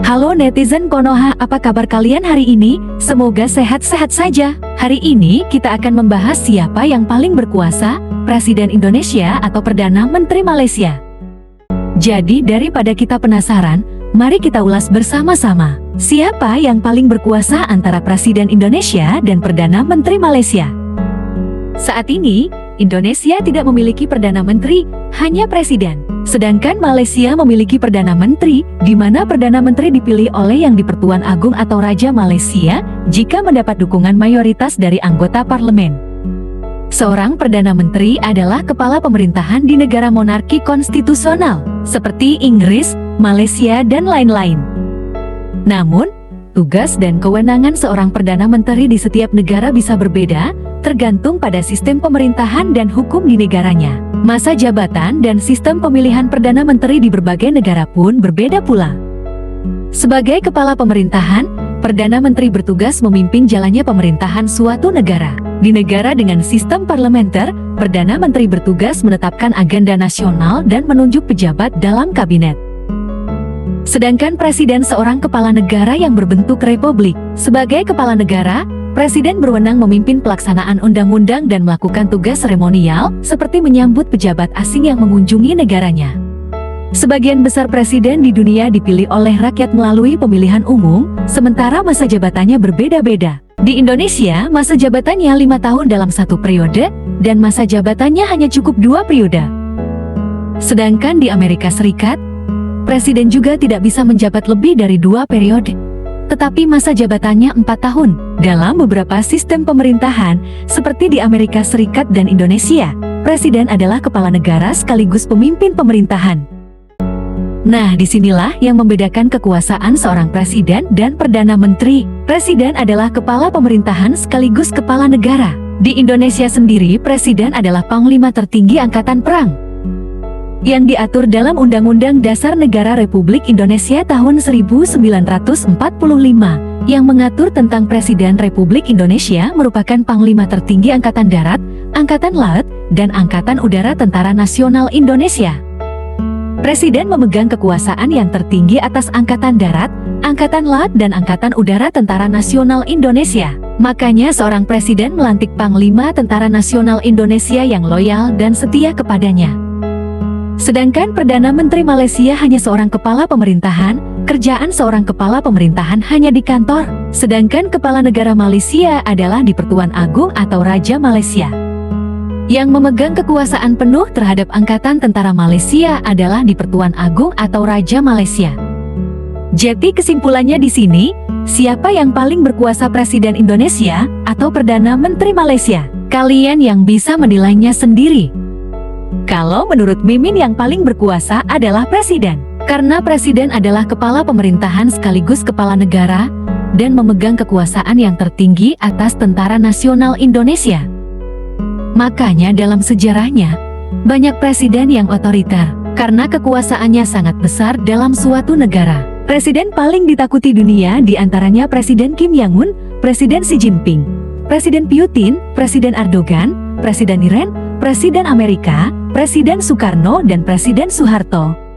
Halo netizen Konoha, apa kabar kalian hari ini? Semoga sehat-sehat saja. Hari ini kita akan membahas siapa yang paling berkuasa, Presiden Indonesia atau Perdana Menteri Malaysia. Jadi daripada kita penasaran, mari kita ulas bersama-sama. Siapa yang paling berkuasa antara Presiden Indonesia dan Perdana Menteri Malaysia? Saat ini, Indonesia tidak memiliki Perdana Menteri, hanya Presiden. Sedangkan Malaysia memiliki Perdana Menteri, di mana Perdana Menteri dipilih oleh Yang di-Pertuan Agung atau Raja Malaysia, jika mendapat dukungan mayoritas dari anggota parlemen. Seorang Perdana Menteri adalah kepala pemerintahan di negara monarki konstitusional, seperti Inggris, Malaysia, dan lain-lain. Namun, tugas dan kewenangan seorang Perdana Menteri di setiap negara bisa berbeda, tergantung pada sistem pemerintahan dan hukum di negaranya. Masa jabatan dan sistem pemilihan Perdana Menteri di berbagai negara pun berbeda pula. Sebagai kepala pemerintahan, Perdana Menteri bertugas memimpin jalannya pemerintahan suatu negara. Di negara dengan sistem parlementer, Perdana Menteri bertugas menetapkan agenda nasional dan menunjuk pejabat dalam kabinet. Sedangkan Presiden seorang kepala negara yang berbentuk republik. Sebagai kepala negara, Presiden berwenang memimpin pelaksanaan undang-undang dan melakukan tugas seremonial, seperti menyambut pejabat asing yang mengunjungi negaranya. Sebagian besar presiden di dunia dipilih oleh rakyat melalui pemilihan umum, sementara masa jabatannya berbeda-beda. Di Indonesia, masa jabatannya 5 tahun dalam satu periode, dan masa jabatannya hanya cukup 2 periode. Sedangkan di Amerika Serikat, presiden juga tidak bisa menjabat lebih dari 2 periode. Tetapi masa jabatannya 4 tahun. Dalam beberapa sistem pemerintahan, seperti di Amerika Serikat dan Indonesia, presiden adalah kepala negara sekaligus pemimpin pemerintahan. Nah, disinilah yang membedakan kekuasaan seorang presiden dan Perdana Menteri. Presiden adalah kepala pemerintahan sekaligus kepala negara. Di Indonesia sendiri, presiden adalah panglima tertinggi angkatan perang, yang diatur dalam Undang-Undang Dasar Negara Republik Indonesia tahun 1945, yang mengatur tentang Presiden Republik Indonesia merupakan Panglima tertinggi Angkatan Darat, Angkatan Laut, dan Angkatan Udara Tentara Nasional Indonesia. Presiden memegang kekuasaan yang tertinggi atas Angkatan Darat, Angkatan Laut, dan Angkatan Udara Tentara Nasional Indonesia. Makanya seorang presiden melantik Panglima Tentara Nasional Indonesia yang loyal dan setia kepadanya. Sedangkan Perdana Menteri Malaysia hanya seorang kepala pemerintahan, kerjaan seorang kepala pemerintahan hanya di kantor. Sedangkan kepala negara Malaysia adalah di-Pertuan Agung atau Raja Malaysia. Yang memegang kekuasaan penuh terhadap Angkatan Tentara Malaysia adalah di-Pertuan Agung atau Raja Malaysia. Jadi kesimpulannya di sini, siapa yang paling berkuasa, Presiden Indonesia atau Perdana Menteri Malaysia? Kalian yang bisa menilainya sendiri. Kalau menurut Mimin yang paling berkuasa adalah presiden. Karena presiden adalah kepala pemerintahan sekaligus kepala negara, dan memegang kekuasaan yang tertinggi atas Tentara Nasional Indonesia. Makanya dalam sejarahnya, banyak presiden yang otoriter, karena kekuasaannya sangat besar dalam suatu negara. Presiden paling ditakuti dunia diantaranya Presiden Kim Jong-un, Presiden Xi Jinping, Presiden Putin, Presiden Erdogan, Presiden Iran, Presiden Amerika, Presiden Soekarno, dan Presiden Soeharto.